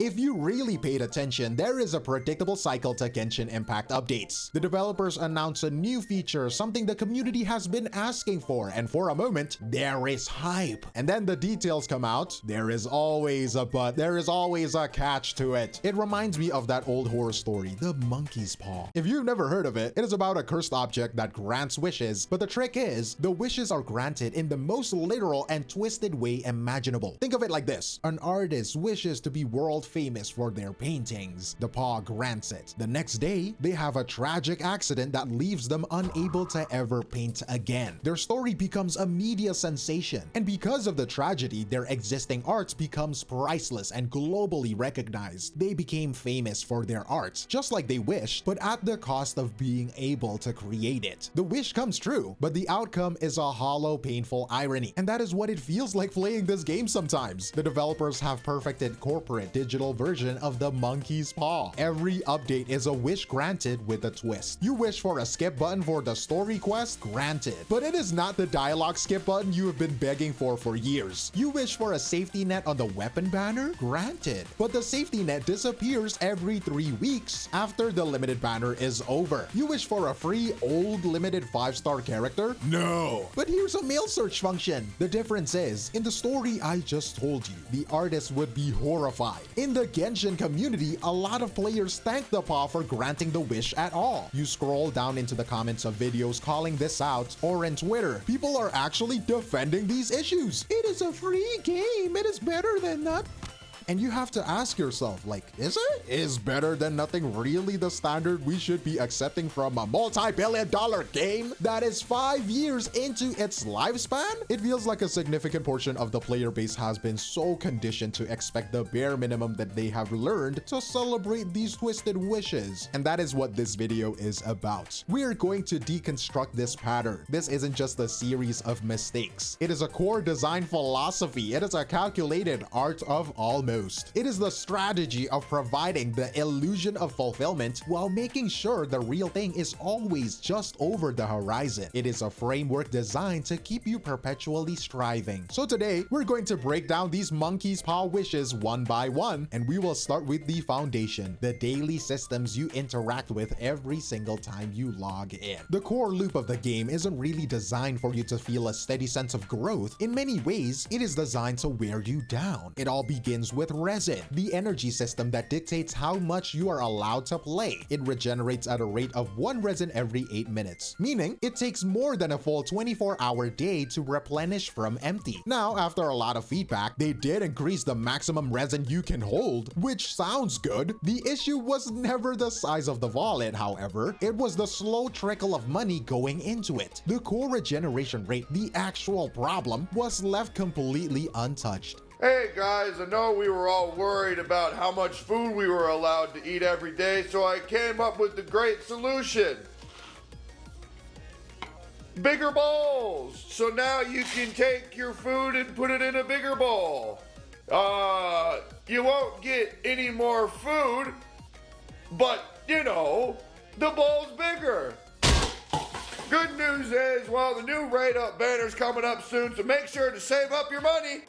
If you really paid attention, there is a predictable cycle to Genshin Impact updates. The developers announce a new feature, something the community has been asking for, and for a moment, there is hype. And then the details come out. There is always a but, there is always a catch to it. It reminds me of that old horror story, The Monkey's Paw. If you've never heard of it, it is about a cursed object that grants wishes, but the trick is, the wishes are granted in the most literal and twisted way imaginable. Think of it like this. An artist wishes to be world famous for their paintings. The paw grants it. The next day, they have a tragic accident that leaves them unable to ever paint again. Their story becomes a media sensation, and because of the tragedy, their existing art becomes priceless and globally recognized. They became famous for their art, just like they wished, but at the cost of being able to create it. The wish comes true, but the outcome is a hollow, painful irony, and that is what it feels like playing this game sometimes. The developers have perfected corporate digital version of the monkey's paw. Every update is a wish granted with a twist. You wish for a skip button for the story quest? Granted. But it is not the dialogue skip button you have been begging for years. You wish for a safety net on the weapon banner? Granted. But the safety net disappears every 3 weeks after the limited banner is over. You wish for a free old limited 5-star character? No. But here's a mail search function. The difference is, in the story I just told you, the artist would be horrified. In the Genshin community, a lot of players thank the paw for granting the wish at all. You scroll down into the comments of videos calling this out, or in Twitter, people are actually defending these issues. It is a free game. It is better than not. And you have to ask yourself, like, is it? Is better than nothing really the standard we should be accepting from a multi-billion-dollar game that is 5 years into its lifespan? It feels like a significant portion of the player base has been so conditioned to expect the bare minimum that they have learned to celebrate these twisted wishes. And that is what this video is about. We're going to deconstruct this pattern. This isn't just a series of mistakes. It is a core design philosophy. It is a calculated art of almost. It is the strategy of providing the illusion of fulfillment while making sure the real thing is always just over the horizon. It is a framework designed to keep you perpetually striving. So today, we're going to break down these monkey's paw wishes one by one, and we will start with the foundation, the daily systems you interact with every single time you log in. The core loop of the game isn't really designed for you to feel a steady sense of growth. In many ways, it is designed to wear you down. It all begins with resin, the energy system that dictates how much you are allowed to play. It regenerates at a rate of 1 resin every 8 minutes, meaning it takes more than a full 24-hour day to replenish from empty. Now, after a lot of feedback, they did increase the maximum resin you can hold, which sounds good. The issue was never the size of the wallet, however. It was the slow trickle of money going into it. The core regeneration rate, the actual problem, was left completely untouched. Hey guys, I know we were all worried about how much food we were allowed to eat every day, so I came up with the great solution. Bigger bowls! So now you can take your food and put it in a bigger bowl. You won't get any more food, but you know, the bowl's bigger. Good news is, well, the new rate up banner's coming up soon, so make sure to save up your money.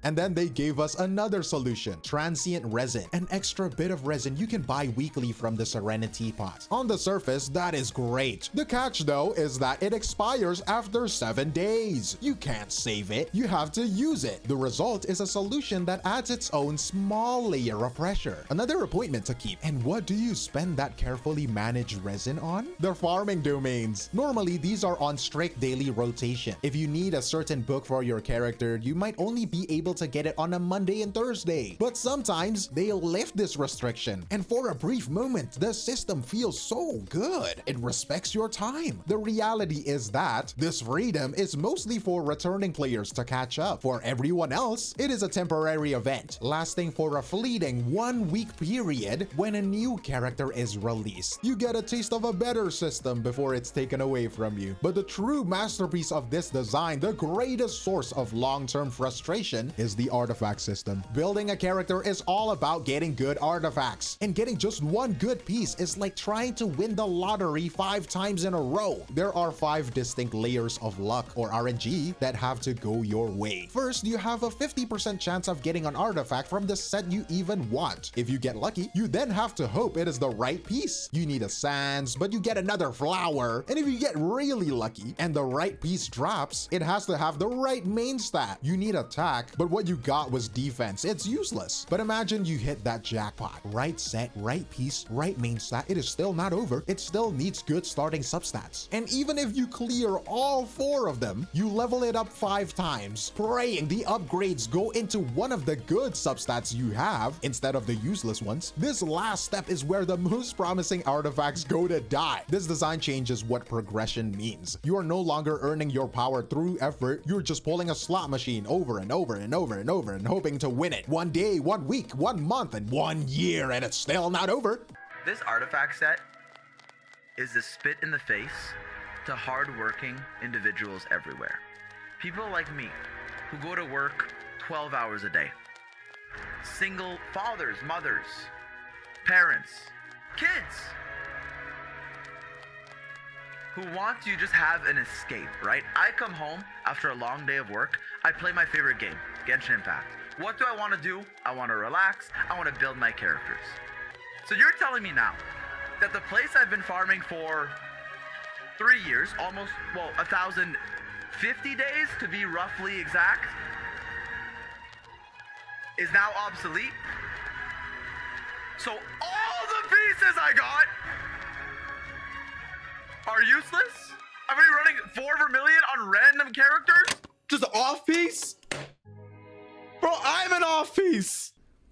And then they gave us another solution, transient resin, an extra bit of resin you can buy weekly from the Serenity pot. On the surface, that is great. The catch though is that it expires after 7 days. You can't save it, you have to use it. The result is a solution that adds its own small layer of pressure. Another appointment to keep. And what do you spend that carefully managed resin on? The farming domains. Normally, these are on strict daily rotation. If you need a certain book for your character, you might only be able to get it on a Monday and Thursday. But sometimes they'll lift this restriction, and for a brief moment, the system feels so good. It respects your time. The reality is that this freedom is mostly for returning players to catch up. For everyone else, it is a temporary event, lasting for a fleeting 1-week period when a new character is released. You get a taste of a better system before it's taken away from you. But the true masterpiece of this design, the greatest source of long-term frustration, is the artifact system. Building a character is all about getting good artifacts, and getting just one good piece is like trying to win the lottery 5 times in a row. There are 5 distinct layers of luck or RNG that have to go your way. First, you have a 50% chance of getting an artifact from the set you even want. If you get lucky, you then have to hope it is the right piece. You need a sands, but you get another flower. And if you get really lucky and the right piece drops, it has to have the right main stat. You need attack, but what you got was defense. It's useless. But imagine you hit that jackpot. Right set, right piece, right main stat. It is still not over. It still needs good starting substats. And even if you clear all 4 of them, you level it up 5 times, praying the upgrades go into one of the good substats you have instead of the useless ones. This last step is where the most promising artifacts go to die. This design changes what progression means. You are no longer earning your power through effort. You're just pulling a slot machine over and over and over and over and hoping to win it. 1 day, 1 week, 1 month, and 1 year, and it's still not over. This artifact set is the spit in the face to hardworking individuals everywhere. People like me who go to work 12 hours a day. Single fathers, mothers, parents, kids who want to just have an escape, right? I come home after a long day of work. I play my favorite game, Genshin Impact. What do I want to do? I want to relax. I want to build my characters. So you're telling me now that the place I've been farming for 3 years, almost, well, 1,050 days to be roughly exact, is now obsolete? So all the pieces I got are useless? I'm gonna be running 4 Vermilion on random characters? Just an off piece? Bro, I'm an off piece.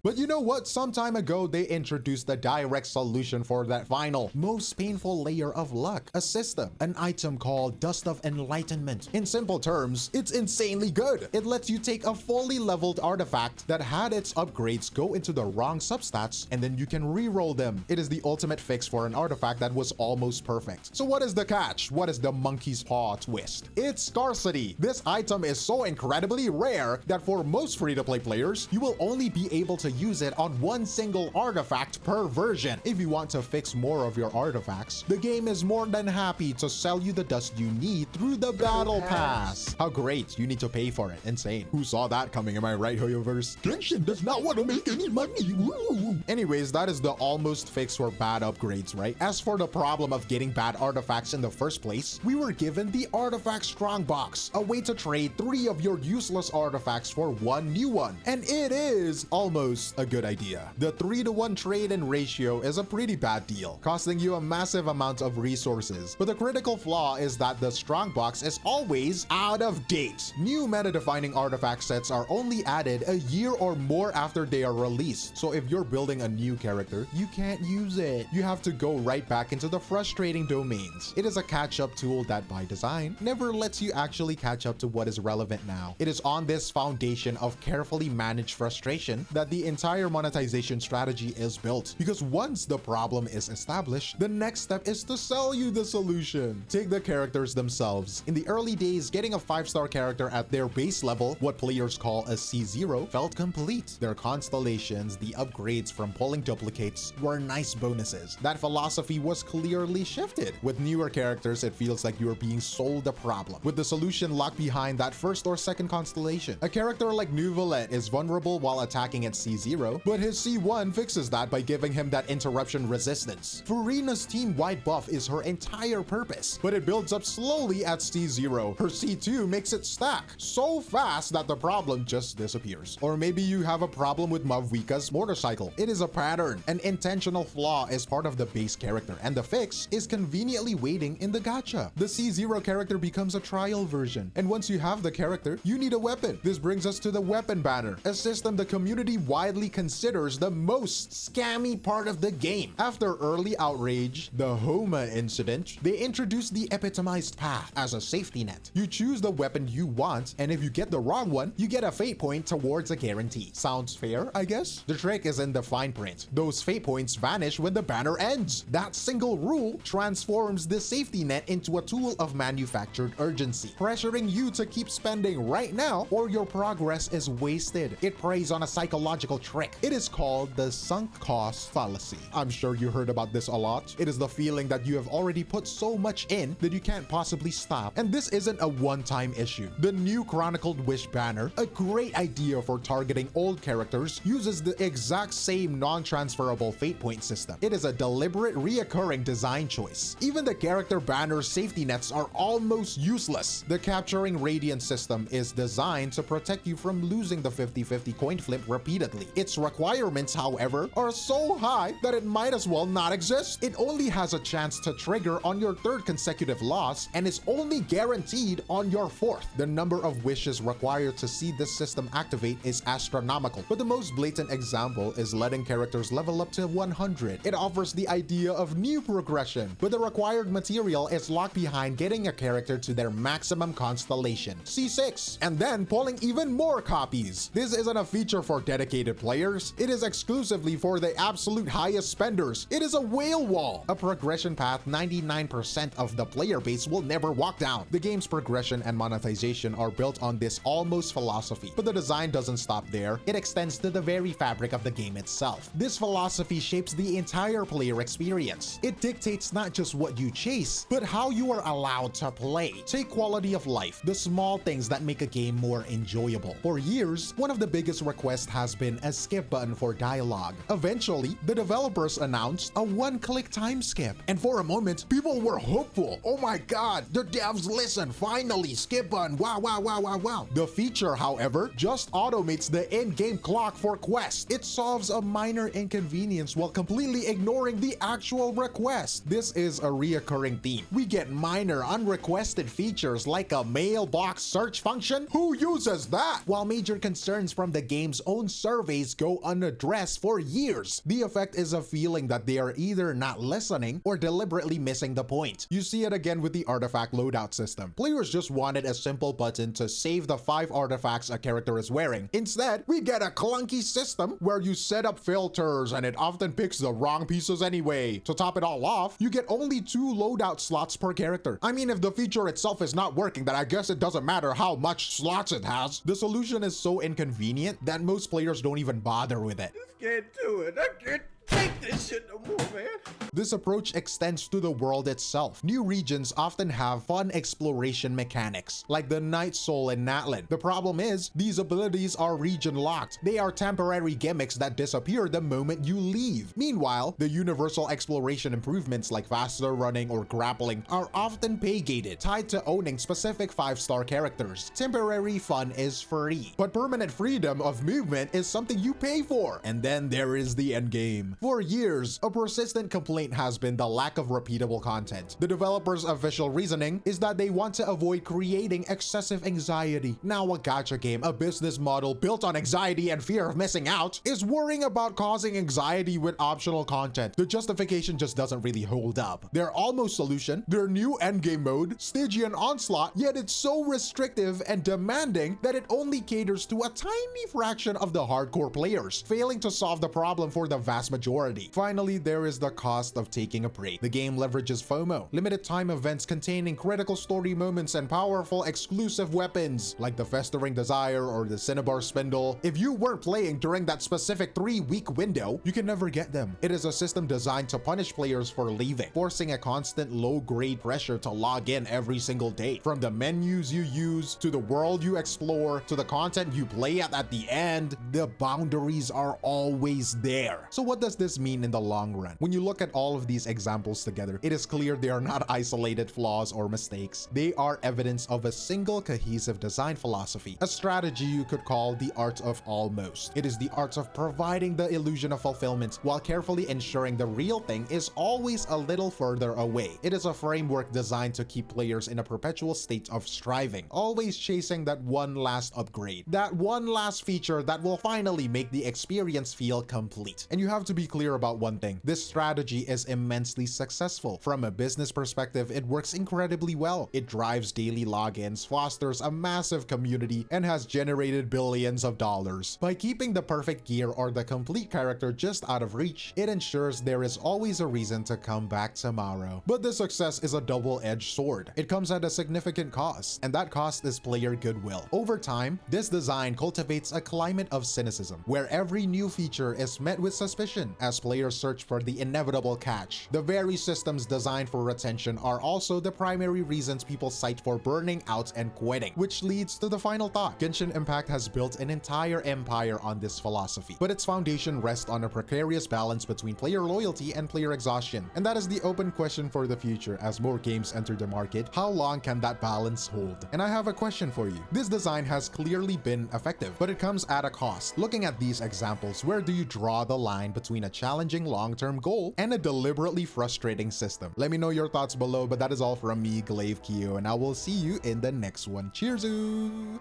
But you know what? Some time ago, they introduced a direct solution for that final, most painful layer of luck, a system, an item called Dust of Enlightenment. In simple terms, it's insanely good. It lets you take a fully leveled artifact that had its upgrades go into the wrong substats, and then you can re-roll them. It is the ultimate fix for an artifact that was almost perfect. So what is the catch? What is the monkey's paw twist? It's scarcity. This item is so incredibly rare that for most free-to-play players, you will only be able to use it on one single artifact per version. If you want to fix more of your artifacts, the game is more than happy to sell you the dust you need through the Battle Pass. How great, you need to pay for it. Insane. Who saw that coming, am I right, HoYoverse? Genshin does not want to make any money. Woo. Anyways, that is the almost fix for bad upgrades, right? As for the problem of getting bad artifacts in the first place, we were given the Artifact Strongbox, a way to trade 3 of your useless artifacts for 1 new one. And it is almost a good idea. The 3-to-1 trade-in ratio is a pretty bad deal, costing you a massive amount of resources. But the critical flaw is that the Strongbox is always out of date. New meta-defining artifact sets are only added a year or more after they are released. So if you're building a new character, you can't use it. You have to go right back into the frustrating domains. It is a catch-up tool that by design never lets you actually catch up to what is relevant now. It is on this foundation of carefully managed frustration that the entire monetization strategy is built, because once the problem is established, the next step is to sell you the solution. Take the characters themselves. In the early days, getting a 5-star character at their base level, what players call a C0, felt complete. Their constellations, the upgrades from pulling duplicates, were nice bonuses. That philosophy was clearly shifted. With newer characters, it feels like you are being sold a problem, with the solution locked behind that 1st or 2nd constellation. A character like Neuvillette is vulnerable while attacking at C0, but his C1 fixes that by giving him that interruption resistance. Furina's team-wide buff is her entire purpose, but it builds up slowly at C0. Her C2 makes it stack so fast that the problem just disappears. Or maybe you have a problem with Mavuika's motorcycle. It is a pattern. An intentional flaw is part of the base character, and the fix is conveniently waiting in the gacha. The C0 character becomes a trial version, and once you have the character, you need a weapon. This brings us to the weapon banner, a system the community widely considers the most scammy part of the game. After early outrage, the Homa incident, they introduced the epitomized path as a safety net. You choose the weapon you want, and if you get the wrong one, you get a fate point towards a guarantee. Sounds fair, I guess? The trick is in defining fine print. Those fate points vanish when the banner ends. That single rule transforms the safety net into a tool of manufactured urgency, pressuring you to keep spending right now or your progress is wasted. It preys on a psychological trick. It is called the sunk cost fallacy. I'm sure you heard about this a lot. It is the feeling that you have already put so much in that you can't possibly stop. And this isn't a one-time issue. The new Chronicled Wish banner, a great idea for targeting old characters, uses the exact same non-transferable fate point system. It is a deliberate, reoccurring design choice. Even the character banner safety nets are almost useless. The Capturing Radiance system is designed to protect you from losing the 50-50 coin flip repeatedly. Its requirements, however, are so high that it might as well not exist. It only has a chance to trigger on your third consecutive loss and is only guaranteed on your fourth. The number of wishes required to see this system activate is astronomical, but the most blatant example is letting characters level up to 100. It offers the idea of new progression, but the required material is locked behind getting a character to their maximum constellation, C6, and then pulling even more copies. This isn't a feature for dedicated players. It is exclusively for the absolute highest spenders. It is a whale wall, a progression path 99% of the player base will never walk down. The game's progression and monetization are built on this almost philosophy, but the design doesn't stop there. It extends to the very fabric of the game itself. This philosophy shapes the entire player experience. It dictates not just what you chase, but how you are allowed to play. Take quality of life, the small things that make a game more enjoyable. For years, one of the biggest requests has been a skip button for dialogue. Eventually, the developers announced a one-click time skip, and for a moment, people were hopeful. Oh my god, the devs listen, finally, skip button, wow, wow, wow, wow, wow. The feature, however, just automates the in-game clock for quests. It solves a minor inconvenience while completely ignoring the actual request. This is a reoccurring theme. We get minor unrequested features like a mailbox search function. Who uses that? While major concerns from the game's own surveys go unaddressed for years. The effect is a feeling that they are either not listening or deliberately missing the point. You see it again with the artifact loadout system. Players just wanted a simple button to save the 5 artifacts a character is wearing. Instead, we get a clunky system where you set up filters and it often picks the wrong pieces anyway. To top it all off, you get only 2 loadout slots per character. I mean, if the feature itself is not working, then I guess it doesn't matter how much slots it has. The solution is so inconvenient that most players don't even bother with it. Just can't do it. I can't take this shit no more, man. This approach extends to the world itself. New regions often have fun exploration mechanics, like the Night Soul in Natlan. The problem is, these abilities are region locked. They are temporary gimmicks that disappear the moment you leave. Meanwhile, the universal exploration improvements like faster running or grappling are often pay-gated, tied to owning specific 5-star characters. Temporary fun is free, but permanent freedom of movement is something you pay for. And then there is the endgame. For years, a persistent complaint has been the lack of repeatable content. The developers' official reasoning is that they want to avoid creating excessive anxiety. Now a gacha game, a business model built on anxiety and fear of missing out, is worrying about causing anxiety with optional content. The justification just doesn't really hold up. Their almost solution, their new endgame mode, Stygian Onslaught, yet it's so restrictive and demanding that it only caters to a tiny fraction of the hardcore players, failing to solve the problem for the vast majority. Finally, there is the cost of taking a break. The game leverages FOMO, limited time events containing critical story moments and powerful exclusive weapons like the Festering Desire or the Cinnabar Spindle. If you weren't playing during that specific 3-week window, you can never get them. It is a system designed to punish players for leaving, forcing a constant low-grade pressure to log in every single day. From the menus you use, to the world you explore, to the content you play at the end, the boundaries are always there. So what does this mean in the long run? When you look at all of these examples together, it is clear they are not isolated flaws or mistakes. They are evidence of a single cohesive design philosophy, a strategy you could call the art of almost. It is the art of providing the illusion of fulfillment while carefully ensuring the real thing is always a little further away. It is a framework designed to keep players in a perpetual state of striving, always chasing that one last upgrade, that one last feature that will finally make the experience feel complete. And you have to be clear about one thing. This strategy is immensely successful. From a business perspective, it works incredibly well. It drives daily logins, fosters a massive community, and has generated billions of dollars. By keeping the perfect gear or the complete character just out of reach, it ensures there is always a reason to come back tomorrow. But the success is a double-edged sword. It comes at a significant cost, and that cost is player goodwill. Over time, this design cultivates a climate of cynicism, where every new feature is met with suspicion as players search for the inevitable catch. The very systems designed for retention are also the primary reasons people cite for burning out and quitting, which leads to the final thought. Genshin Impact has built an entire empire on this philosophy, but its foundation rests on a precarious balance between player loyalty and player exhaustion. And that is the open question for the future as more games enter the market. How long can that balance hold? And I have a question for you. This design has clearly been effective, but it comes at a cost. Looking at these examples, where do you draw the line between a challenging long-term goal and a deliberately frustrating system? Let me know your thoughts below, but that is all from me, 𝗖𝗍𝗆𝗆, and I will see you in the next one. Cheers!